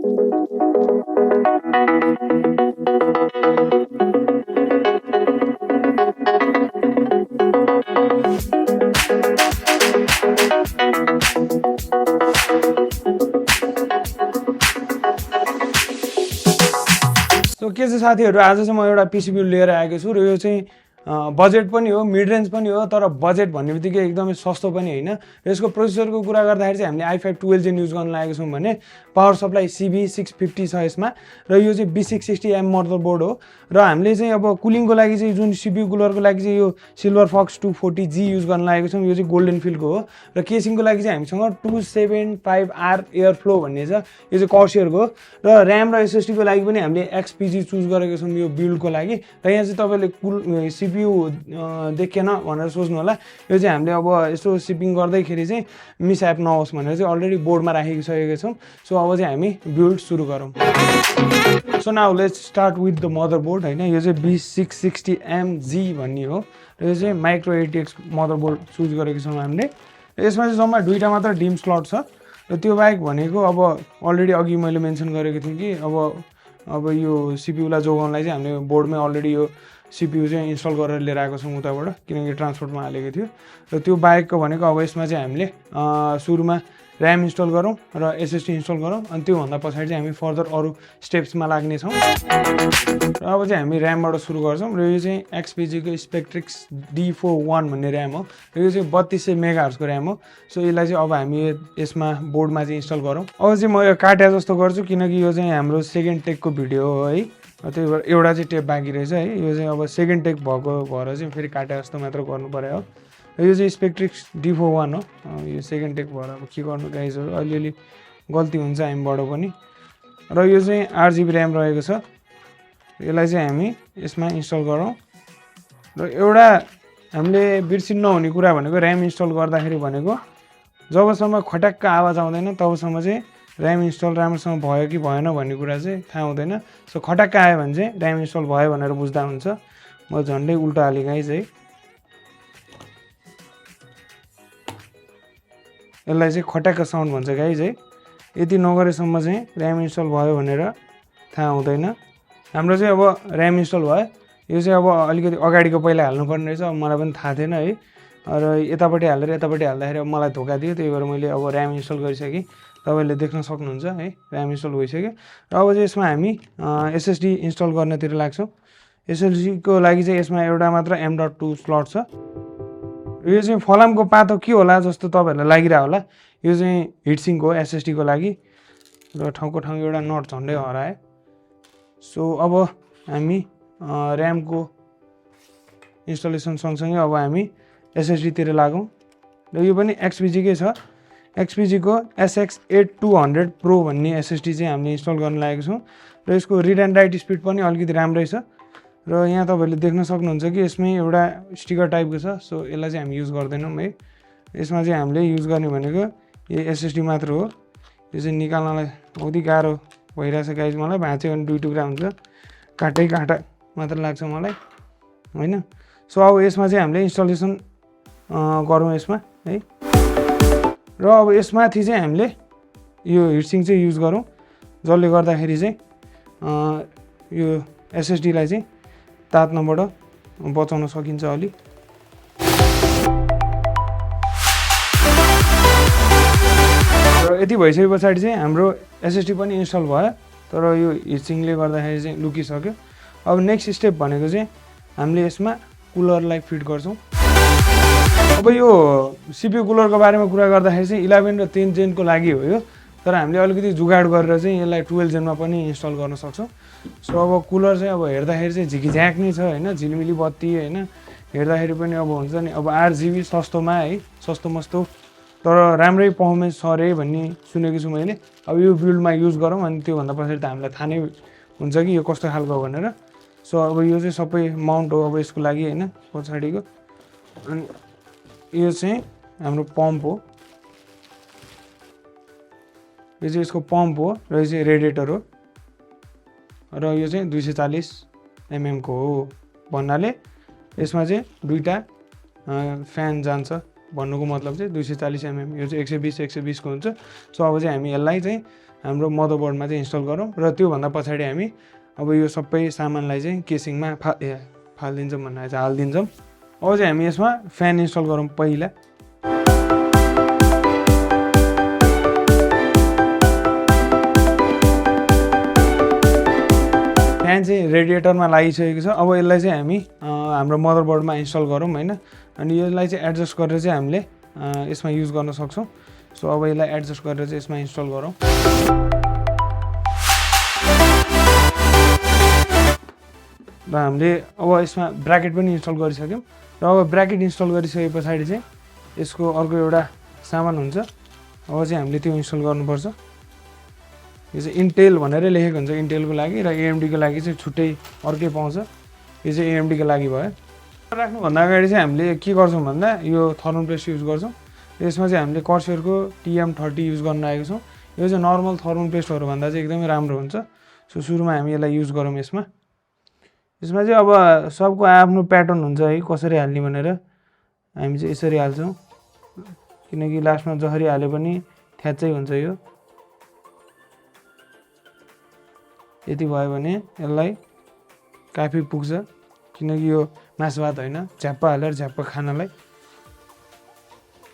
So के छ साथीहरु, आज चाहिँ म एउटा पीसी बिल्ड लिएर आएको छु र यो चाहिँ बजेट पनि हो, मिड रेन्ज पनि हो, तर बजेट भन्ने बित्तिकै एकदमै सस्तो पनि हैन। र यसको प्रोसेसरको कुरा गर्दाखेरि चाहिँ हामीले i5 12 जेन युज गर्न लागेको छौं भने पावर सप्लाई CB650 छ यसमा र यो चाहिँ B660M मदरबोर्ड हो र हामीले चाहिँ अब कुलिङको लागि चाहिँ जुन CPU कुलरको लागि चाहिँ यो सिल्भर फक्स 240G युज गर्न लागेको छौं। यो चाहिँ गोल्डन फिल्डको हो र केसिङको लागि चाहिँ हामीसँग 275R एयर फ्लो भन्ने छ, यो चाहिँ कर्सियरको हो र र्याम र SSD को लागि पनि हामीले XPG चुज गरेको छौं यो बिल्डको लागि। र यहाँ चाहिँ तपाईले CPU देखेन भनेर सोच्नु होला, यो चाहिँ हामीले अब यसो शिपिङ गर्दैखेरि चाहिँ मिसएप नहोस् भनेर चाहिँ अलरेडी बोर्डमा राखिसकेका छौं। सो अब चाहिँ हामी बिल्ड सुरु गरौँ। So now let's start with the motherboard हैन। यो चाहिँ B660MG भन्ने हो र यो चाहिँ माइक्रो ATX मदरबोर्ड चुज गरेको छौं हामीले। यसमा चाहिँ जम्मा दुईटा मात्र डिम स्लट छ र त्यो बाहेक भनेको अब अलरेडी अघि मैले मेन्सन गरेको थिएँ कि अब यो CPU लाई जोगाउनलाई चाहिँ हामीले बोर्डमै अलरेडी यो CPU चाहिँ इन्स्टल गरेर लिएर आएको छौं उताबाट, किनकि ट्रान्सपोर्टमा हालेको थियो। र त्यो बाहेकको भनेको अब यसमा चाहिँ हामीले सुरुमा र्याम इन्स्टल गरौँ र SSD इन्स्टल गरौँ, अनि त्योभन्दा पछाडि चाहिँ हामी फर्दर अरू स्टेप्समा लाग्ने छौँ। र अब चाहिँ हामी र्यामबाट सुरु गर्छौँ र यो चाहिँ XPG को स्पेक्ट्रिक्स D41 भन्ने र्याम हो र यो चाहिँ 3200 मेगाहर्जको र्याम हो। सो यसलाई चाहिँ अब हामी यसमा बोर्डमा चाहिँ इन्स्टल गरौँ। अब चाहिँ म यो काटे जस्तो गर्छु किनकि यो चाहिँ हाम्रो सेकेन्ड टेकको भिडियो हो है, त्यही भएर एउटा चाहिँ टेप बाँकी रहेछ है। यो चाहिँ अब सेकेन्ड टेक भएको भएर चाहिँ फेरि काटे जस्तो मात्र गर्नु पर्यो हो। यो चाहिँ स्पेक्ट्रिक्स D41 हो, यो सेकेन्ड टेक भएर अब के गर्नु गाइजहरु, अलिअलि गल्ती हुन्छ हामीबाट पनि। र यो चाहिँ 8GB र्याम रहेको छ, यसलाई चाहिँ हामी यसमा इन्स्टल गरौँ। र एउटा हामीले बिर्सिनु नहुने कुरा भनेको र्याम इन्स्टल गर्दाखेरि भनेको जबसम्म खट्याक्क आवाज आउँदैन तबसम्म चाहिँ र्याम इन्स्टल राम्रोसँग भयो कि भएन भन्ने कुरा चाहिँ थाहा हुँदैन। सो खट्याक्क आयो भने चाहिँ र्याम इन्स्टल भयो भनेर बुझ्दा हुन्छ। म झन्डै उल्टा हालेँ गाइज है। यसलाई चाहिँ खट्याक्क साउन्ड भन्छ गाइज है। यति नगरेसम्म चाहिँ र्याम इन्स्टल भयो भनेर थाहा हुँदैन। हाम्रो चाहिँ अब र्याम इन्स्टल भयो, यो चाहिँ अब अलिकति अगाडिको पहिला हाल्नुपर्ने रहेछ, अब मलाई पनि थाहा थिएन है। र यतापट्टि हालेर यतापट्टि हाल्दाखेरि अब मलाई धोका दियो, त्यही भएर मैले अब र्याम इन्स्टल गरिसकेँ। तपाईले देख्न सक्नुहुन्छ है, र्याम इन्स्टल भइसक्यो। र अब चाहिँ यसमा हामी SSD इन्स्टल गर्नतिर लाग्छौँ। SSD को लागि चाहिँ यसमा एउटा मात्र M.2 स्लट छ। यो चाहिँ फलामको पातो के होला जस्तो तपाईहरुलाई लागिरा होला, यो चाहिँ हिटसिङ्क हो SSD को लागि। र ठाउँको ठाउँ एउटा नट झन्डै हराए। सो अब हामी र्यामको इन्स्टलेसन सँगसँगै अब हामी SSD तिर लागौँ। र यो पनि XPG कै छ, XPG को SX8200 Pro भन्ने SSD चाहिँ हामीले इन्स्टल गर्न लागेको छौँ। र यसको रिड एन्ड राइट स्पिड पनि अलिकति राम्रै छ। र यहाँ तपाईहरुले देख्न सक्नुहुन्छ कि यसमै एउटा स्टिकर टाइपको छ। सो यसलाई चाहिँ हामी युज गर्दैनौँ है। यसमा चाहिँ हामीले युज गर्ने भनेको यो SSD मात्र हो। यो चाहिँ निकाल्नलाई बहुत गाह्रो भइरहेछ गाइज, मलाई भाँच्यो भने दुई टुक्रा हुन्छ, काटा मात्र लाग्छ मलाई हैन। सो अब यसमा चाहिँ हामीले इन्स्टलेसन गरौँ यसमा है। र अब यसमाथि चाहिँ हामीले यो हिटसिङ्क चाहिँ युज गरौँ, जसले गर्दाखेरि चाहिँ यो SSD लाई चाहिँ तात्नबाट बचाउन सकिन्छ अलि। र यति भइसके पछाडि चाहिँ हाम्रो SSD पनि इन्स्टल भयो, तर यो हिटसिङ्कले गर्दाखेरि चाहिँ लुकिसक्यो। अब नेक्स्ट स्टेप भनेको चाहिँ हामीले यसमा कुलरलाई फिट गर्छौँ। अब यो CPU कुलरको बारेमा कुरा गर्दाखेरि चाहिँ 11 र 10 जेनको लागि हो यो, तर हामीले अलिकति जुगाड गरेर चाहिँ यसलाई 12 जेनमा पनि इन्स्टल गर्न सक्छौँ। सो अब कुलर चाहिँ अब हेर्दाखेरि चाहिँ झिकिझ्याक नै छ हैन, झिलिमिली बत्ती हैन, हेर्दाखेरि पनि अब हुन्छ नि अब 8GB सस्तोमा है, सस्तो मस्तो, तर राम्रै पर्फर्मेन्स छ रे भन्ने सुनेको छु मैले। अब यो बिल्डमा युज गरौँ, अनि त्योभन्दा पछाडि त हामीलाई थाहा नै हुन्छ कि यो कस्तो खालको भनेर। सो अब यो चाहिँ सबै माउन्ट हो अब यसको लागि हैन, पछाडिको। अनि यो चाहिँ हाम्रो पम्प हो, यो चाहिँ यसको पम्प हो, र यो चाहिँ रेडिएटर हो, र यो चाहिँ 240 mm को हो भन्नाले यसमा चाहिँ दुईटा फ्यान जान्छ भन्नुको मतलब चाहिँ 240 mm, यो चाहिँ 120 को हुन्छ। सो अब चाहिँ हामी यसलाई चाहिँ हाम्रो मदरबोर्डमा चाहिँ इन्स्टल गरौँ र त्योभन्दा पछाडि हामी अब यो सबै सामानलाई चाहिँ केसिङमा फालिदिन्छौँ भनेर चाहिँ हालिदिन्छौँ। अब चाहिँ हामी यसमा फ्यान इन्स्टल गरौँ पहिला। फ्यान चाहिँ रेडिएटरमा लागिसकेको छ। अब यसलाई चाहिँ हामी हाम्रो मदरबोर्डमा इन्स्टल गरौँ होइन। अनि यसलाई चाहिँ एडजस्ट गरेर चाहिँ हामीले यसमा युज गर्न सक्छौँ। सो अब यसलाई एडजस्ट गरेर चाहिँ यसमा इन्स्टल गरौँ। र हामीले अब यसमा ब्राकेट पनि इन्स्टल गरिसक्यौँ। र अब ब्राकेट इन्स्टल गरिसके पछाडि चाहिँ यसको अर्को एउटा सामान हुन्छ। अब चाहिँ हामीले त्यो इन्स्टल गर्नुपर्छ। यो चाहिँ इन्टेल भनेर लेखेको हुन्छ इन्टेलको लागि, र एएमडीको लागि चाहिँ छुट्टै अर्कै पाउँछ। यो चाहिँ एएमडीको लागि भयो। राख्नुभन्दा अगाडि चाहिँ हामीले के गर्छौँ भन्दा यो थर्मल पेस्ट युज गर्छौँ। यसमा चाहिँ हामीले कर्सियरको TM30 युज गर्न आएको छौँ। यो चाहिँ नर्मल थर्मल पेस्टहरूभन्दा चाहिँ एकदमै राम्रो हुन्छ। सो सुरुमा हामी यसलाई युज गरौँ। यसमा चाहिँ अब सबको आफ्नो प्याटर्न हुन्छ है कसरी हाल्ने भनेर। हामी चाहिँ यसरी हाल्छौँ किनकि लास्टमा जसरी हाले पनि थ्याच्चै हुन्छ। यो यति भयो भने यसलाई काफी पुग्छ किनकि यो मासु भात होइन, झ्याप्पा हालेर झ्याप्पा खानालाई।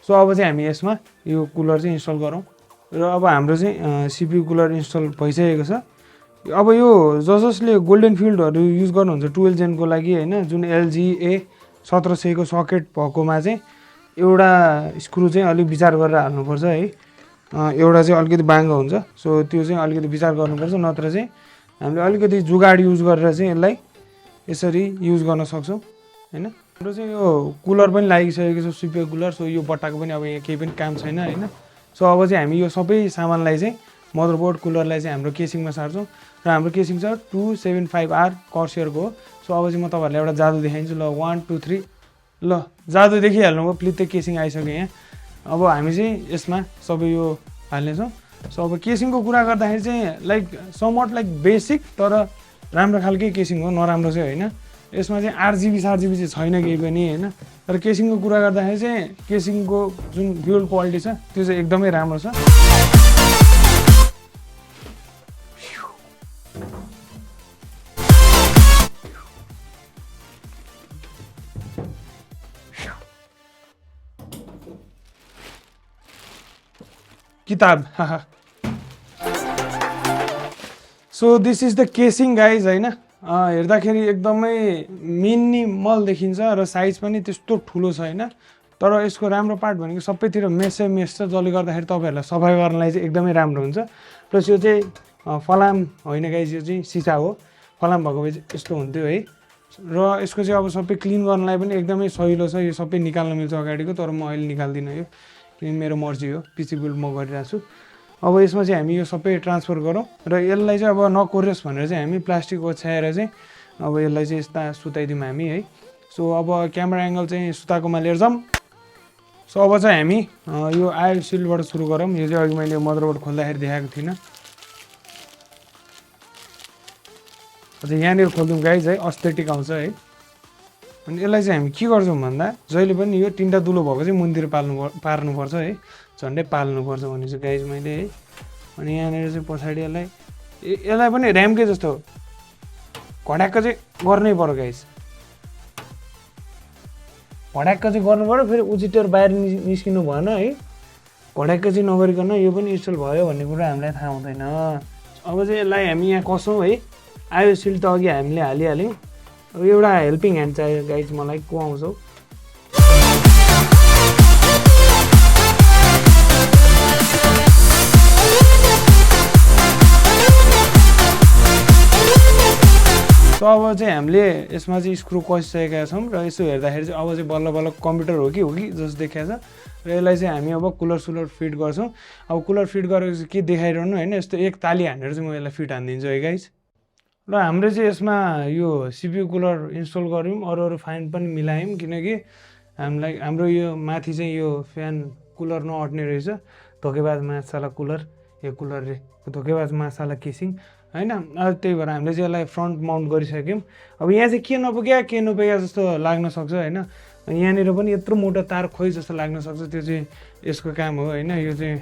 सो अब चाहिँ हामी यसमा यो कुलर चाहिँ इन्स्टल गरौँ। र अब हाम्रो चाहिँ CPU कुलर इन्स्टल भइसकेको छ। अब यो जसले गोल्डन फिल्डहरू युज गर्नुहुन्छ 12 जेनको लागि होइन, जुन LGA1700 को सकेट भएकोमा चाहिँ एउटा स्क्रु चाहिँ अलिक विचार गरेर हाल्नुपर्छ है। एउटा चाहिँ अलिकति बाङ्गो हुन्छ। सो त्यो चाहिँ अलिकति विचार गर्नुपर्छ, नत्र चाहिँ हामीले अलिकति जुगाड युज गरेर चाहिँ यसलाई यसरी युज गर्न सक्छौँ होइन। हाम्रो चाहिँ यो कुलर पनि लागिसकेको छ CPU कुलर। सो यो बट्टाको पनि अब यहाँ केही पनि काम छैन होइन। सो अब चाहिँ हामी यो सबै सामानलाई चाहिँ मदरबोर्ड कुलरलाई चाहिँ हाम्रो केसिङमा सार्छौँ। र हाम्रो केसिङ छ 275R कर्सियरको हो। सो अब चाहिँ म तपाईँहरूलाई एउटा जादु देखाइदिन्छु। ल 1 2 3 ल जादु देखिहाल्नुभयो, प्लित्तै केसिङ आइसक्यो यहाँ। अब हामी चाहिँ यसमा सबै यो हाल्नेछौँ। सो अब केसिङको कुरा गर्दाखेरि चाहिँ समवट बेसिक तर राम्रो खालकै केसिङ हो, नराम्रो चाहिँ होइन। यसमा चाहिँ RGB चाहिँ छैन केही पनि होइन। तर केसिङको कुरा गर्दाखेरि चाहिँ केसिङको जुन बिल्ड क्वालिटी छ त्यो चाहिँ एकदमै राम्रो छ। किताब so this is the guessing guys होइन। हेर्दाखेरि एकदमै मिनिमल देखिन्छ र साइज पनि त्यस्तो ठुलो छैन। तर यसको राम्रो पार्ट भनेको सबैतिर मेस छ, जसले गर्दाखेरि तपाईँहरूलाई सफाइ गर्नलाई चाहिँ एकदमै राम्रो हुन्छ। प्लस यो चाहिँ फलाम होइन गाइज, यो चाहिँ सिसा हो। फलाम भएको भए चाहिँ यस्तो हुन्थ्यो है। र यसको चाहिँ अब सबै क्लिन गर्नलाई पनि एकदमै सजिलो छ। यो सबै निकाल्न मिल्छ अगाडिको, तर म अहिले निकाल्दिनँ यो किनकि मेरो मर्जी हो, PC बिल्ड म गरिरहेको छु। अब यसमा चाहिँ हामी यो सबै ट्रान्सफर गरौँ र यसलाई चाहिँ अब नकोरियोस् भनेर चाहिँ हामी प्लास्टिक ओछ्याएर चाहिँ अब यसलाई चाहिँ यस्ता सुताइदिउँ हामी है। सो अब क्यामेरा एङ्गल चाहिँ सुताएकोमा लिएर जाउँ। सो अब चाहिँ हामी यो आयल सिल्डबाट सुरु गरौँ। यो चाहिँ अघि मैले मदरबोर्ड खोल्दाखेरि देखाएको थिइनँ। अझ यहाँनिर खोल्दिउँ गाइज है, एस्थेटिक आउँछ है। अनि यसलाई चाहिँ हामी के गर्छौँ भन्दा जहिले पनि यो तिनवटा दुलो भएको चाहिँ मुनतिर पार्नुपर्छ है, झन्डै पाल्नुपर्छ भनेपछि गाइज मैले है। अनि यहाँनिर चाहिँ पछाडि यसलाई पनि ऱ्यामकै जस्तो घड्याक्क चाहिँ गर्नै पर्यो गाइज। घड्याक्क चाहिँ गर्नु पर्यो, फेरि उचिटेर बाहिर निस्किनु भएन है। घड्याक्क चाहिँ नगरिकन यो पनि इन्स्टल भयो भन्ने कुरा हामीलाई थाहा हुँदैन। अब चाहिँ यसलाई हामी यहाँ कसौँ है। आयो सिल्ड त अघि हामीले हालिहाल्यौँ। अब एउटा हेल्पिङ ह्यान्ड चाहियो गाइज मलाई, को आउँछौ? सो अब चाहिँ हामीले यसमा चाहिँ स्क्रु कसिसकेका छौँ र यसो हेर्दाखेरि चाहिँ अब चाहिँ बल्ल बल्ल कम्प्युटर हो कि जस्तो देखाएको छ। र यसलाई चाहिँ हामी अब कुलर फिट गर्छौँ। अब कुलर फिट गरेर के देखाइरहनु होइन, यस्तो एक ताली हानेर चाहिँ म यसलाई फिट हानिदिन्छु है गाइज। र हाम्रो चाहिँ यसमा यो CPU कुलर इन्स्टल गऱ्यौँ, अरू फाइन पनि मिलायौँ किनकि हाम्रो यो माथि चाहिँ यो फ्यान कुलर नअट्ने रहेछ। धोकेबाज मासाला कुलर, यो कुलर रे धोकेबाज मासाला केसिङ होइन। त्यही भएर हामीले चाहिँ यसलाई फ्रन्ट माउन्ट गरिसक्यौँ। अब यहाँ चाहिँ के नपुग्या जस्तो लाग्न सक्छ होइन। यहाँनिर पनि यत्रो मोटो तार खोइ जस्तो लाग्न सक्छ, त्यो चाहिँ यसको काम हो होइन। यो चाहिँ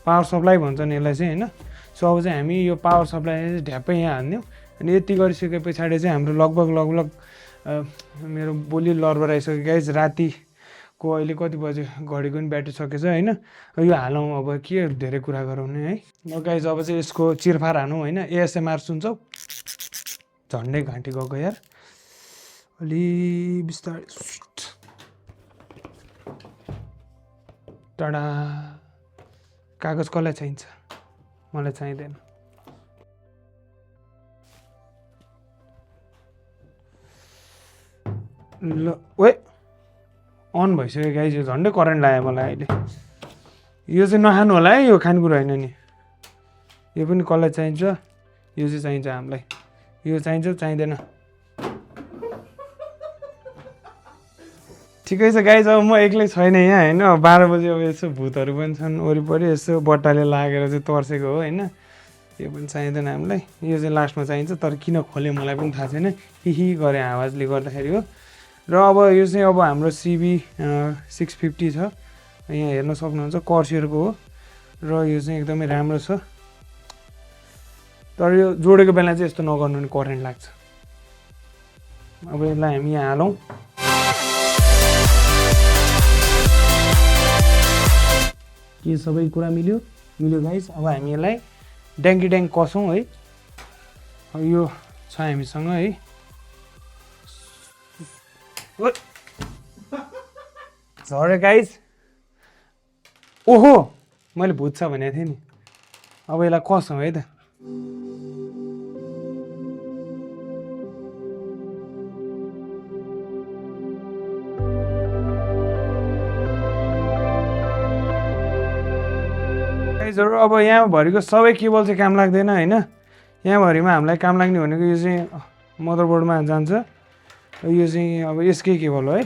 पावर सप्लाई भन्छ नि यसलाई चाहिँ होइन। सो अब चाहिँ हामी यो पावर सप्लाई ढ्याप्पै यहाँ हान्यौँ अनि यति गरिसके पछाडि चाहिँ हाम्रो लगभग मेरो बोली लरबर आइसक्यो गाइज रातिको अहिले कति बज्यो घडीको पनि ब्याट्री सकेछ होइन यो हालौँ अब के धेरै कुरा गराउने है ल गाइज अब चाहिँ यसको चिरफार हानौँ होइन एएसएमआर सुन्छौ झन्डै घाँटी गएको यार अलि बिस्तारै टाढा कागज कसलाई चाहिन्छ मलाई चाहिँदैन ल ओए अन भइसक्यो गाइज यो झन्डै करेन्ट लाग्यो मलाई अहिले यो चाहिँ नखानु होला है यो खानेकुरा होइन नि यो पनि कसलाई चाहिन्छ यो चाहिँ चाहिन्छ हामीलाई यो चाहिन्छ चाहिँदैन ठिकै छ गाइज अब म एक्लै छैन यहाँ होइन 12 बजी अब यसो भूतहरू पनि छन् वरिपरि यसो बट्टाले लागेर चाहिँ तर्सेको हो होइन यो पनि चाहिँदैन हामीलाई यो चाहिँ लास्टमा चाहिन्छ तर किन खोल्यो मलाई पनि थाहा छैन हिही गरे आवाजले गर्दाखेरि हो र अब यो चाहिँ अब हाम्रो सिबी 650 छ यहाँ हेर्न सक्नुहुन्छ कर्सियरको हो र यो चाहिँ एकदमै राम्रो छ तर यो जोडेको बेला चाहिँ यस्तो नगर्नु नि करेन्ट लाग्छ अब यसलाई हामी यहाँ हालौँ के सबै कुरा मिल्यो गाइस अब हामी यसलाई ड्याङ्की ड्याङ कसौँ है अब यो छ हामीसँग है झरे गाइस ओहो मैले भूत छ भनेको थिएँ नि अब यसलाई कसौँ है त अब यहाँभरिको सबै केबल चाहिँ काम लाग्दैन होइन यहाँभरिमा हामीलाई काम लाग्ने भनेको यो चाहिँ मदरबोर्डमा जान्छ यो चाहिँ अब यसकै केबल हो है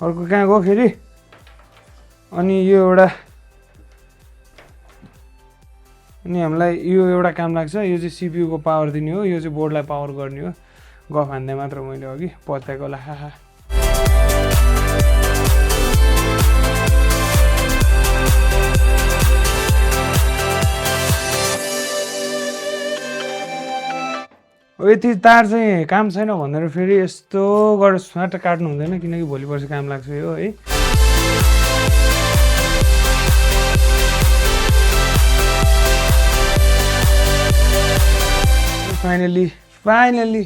अर्को कहाँ गयो फेरि अनि यो एउटा अनि हामीलाई यो एउटा काम लाग्छ यो चाहिँ सिपियुको पावर दिने हो यो चाहिँ बोर्डलाई पावर गर्ने हो गफ हान्दै मात्र मैले अघि पत्याएको होला हाहा यति तार चाहिँ काम छैन भनेर फेरि यस्तो गरेर स्वाट काट्नु हुँदैन किनकि भोलि पर्सि काम लाग्छ यो है फाइनली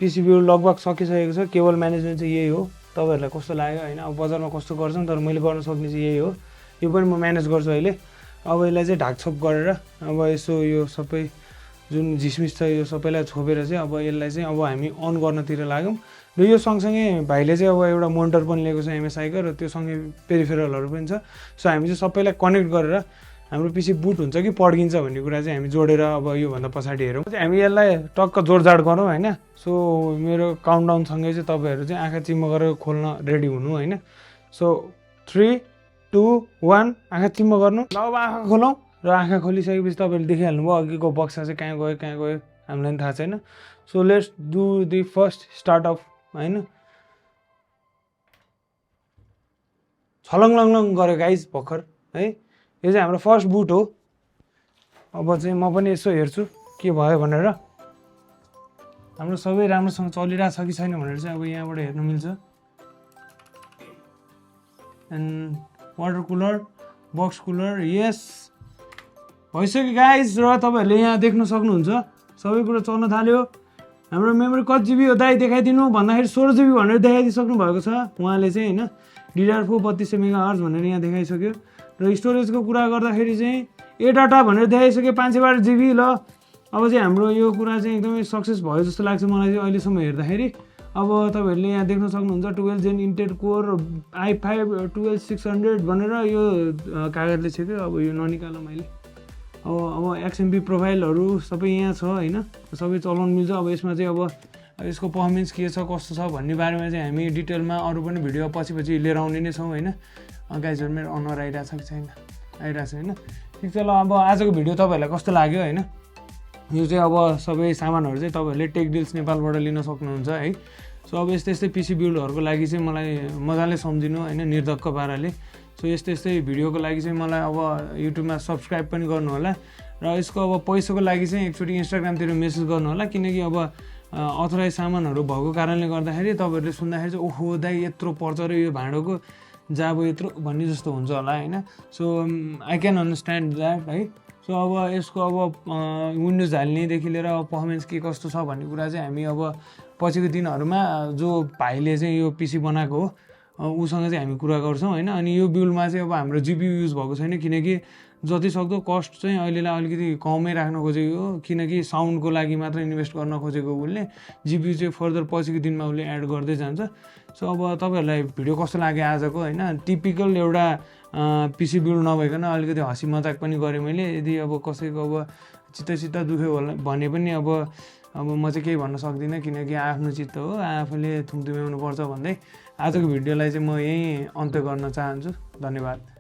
पिसिबी लगभग सकिसकेको छ केबल म्यानेजमेन्ट चाहिँ यही हो तपाईँहरूलाई कस्तो लाग्यो होइन अब बजारमा कस्तो गर्छन् तर मैले गर्न सक्ने चाहिँ यही हो यो पनि म म्यानेज गर्छु अहिले अब यसलाई चाहिँ ढाकछोप गरेर अब यसो यो सबै जुन झिसमिस छ यो सबैलाई छोपेर चाहिँ अब यसलाई चाहिँ अब हामी अन गर्नतिर लाग्यौँ र यो सँगसँगै भाइले चाहिँ अब एउटा मोनिटर पनि लिएको छ एमएसआईको र त्यो सँगै पेरिफेरलहरू पनि छ सो हामी चाहिँ सबैलाई कनेक्ट गरेर हाम्रो पिसी बुट हुन्छ कि पड्किन्छ भन्ने कुरा चाहिँ हामी जोडेर अब योभन्दा पछाडि हेरौँ हामी यसलाई टक्क जोडजाड गरौँ होइन सो मेरो काउन्टडाउनसँगै चाहिँ तपाईँहरू चाहिँ आँखा चिम्म गरेर खोल्न रेडी हुनु होइन सो 3 2 1 आँखा चिम्म गर्नु ल अब आँखा खोलौँ र आँखा खोलिसकेपछि तपाईँले देखिहाल्नुभयो अघिको बक्सा चाहिँ कहाँ गयो हामीलाई पनि थाहा छैन so let's do the first start of होइन छलङलङ गऱ्यो गाइज भर्खर है यो चाहिँ हाम्रो फर्स्ट बुट हो अब चाहिँ म पनि यसो हेर्छु के भयो भनेर हाम्रो सबै राम्रोसँग चलिरहेको छ कि छैन भनेर चाहिँ अब यहाँबाट हेर्नु मिल्छ and water cooler box cooler यस भइसक्यो गाइज र तपाईँहरूले यहाँ देख्न सक्नुहुन्छ सबै कुरो चल्न थाल्यो हाम्रो मेमोरी कति जिबी हो दाइ देखाइदिनु भन्दाखेरि 16 जिबी भनेर देखाइदिइसक्नु भएको छ उहाँले चाहिँ होइन DDR4 3200 मेगाहर्ज भनेर यहाँ देखाइसक्यो र स्टोरेजको कुरा गर्दाखेरि चाहिँ ए डाटा भनेर देखाइसक्यो 512 जिबी ल अब चाहिँ हाम्रो यो कुरा चाहिँ एकदमै सक्सेस भयो जस्तो लाग्छ मलाई चाहिँ अहिलेसम्म हेर्दाखेरि अब तपाईँहरूले यहाँ देख्न सक्नुहुन्छ 12 जेन इन्टेल कोर i5 12600 भनेर यो कागजले छेक्यो अब यो ननिकाल मैले अब XMP प्रोफाइलहरू सबै यहाँ छ होइन सबै चलाउन मिल्छ अब यसमा चाहिँ अब यसको पर्फर्मेन्स के छ कस्तो छ भन्ने बारेमा चाहिँ हामी डिटेलमा अरू पनि भिडियो पछि लिएर आउने नै छौँ होइन गाइजहरू मेरो अनुहार आइरहेको छ कि छैन आइरहेको छ होइन ठिक छ ल अब आजको भिडियो तपाईँहरूलाई कस्तो लाग्यो होइन यो चाहिँ अब सबै सामानहरू चाहिँ तपाईँहरूले टेक डिल्स नेपालबाट लिन सक्नुहुन्छ है सो अब यस्तै पिसी बिल्डहरूको लागि चाहिँ मलाई मजाले सम्झिनु होइन निर्धक्क पाराले सो यस्तै भिडियोको लागि चाहिँ मलाई अब युट्युबमा सब्सक्राइब पनि गर्नु होला र यसको अब पैसाको लागि चाहिँ एकचोटि इन्स्टाग्रामतिर मेसेज गर्नु होला किनकि अब अथराइज सामानहरू भएको कारणले गर्दाखेरि तपाईँहरूले सुन्दाखेरि चाहिँ ओहो दाइ यत्रो पर्छ र यो भाँडोको जाब यत्रो भन्ने जस्तो हुन्छ होला होइन so I can understand that है सो अब यसको अब विन्डोज हाल्नेदेखि लिएर पर्फर्मेन्स के कस्तो छ भन्ने कुरा चाहिँ हामी अब पछिको दिनहरूमा जो भाइले चाहिँ यो पिसी बनाएको हो उसँग चाहिँ हामी कुरा गर्छौँ होइन अनि यो बिल्डमा चाहिँ अब हाम्रो जिपियु युज भएको छैन किनकि जति सक्दो कस्ट चाहिँ अहिलेलाई अलिकति कमै राख्न खोजेको हो किनकि साउन्डको लागि मात्र इन्भेस्ट गर्न खोजेको उसले जिपियु चाहिँ फर्दर पछिको दिनमा उसले एड गर्दै जान्छ सो अब तपाईँहरूलाई भिडियो कस्तो लाग्यो आजको होइन टिपिकल एउटा पिसी बिल्ड नभइकन अलिकति हँसी मजाक पनि गरेँ मैले यदि अब कसैको अब चित्त दुख्यो होला भने पनि अब म चाहिँ केही भन्न सक्दिनँ किनकि आफ्नो चित्त हो आफूले थुम्थुम्याउनु पर्छ भन्दै आजको भिडियोलाई चाहिँ म यहीँ अन्त्य गर्न चाहन्छु धन्यवाद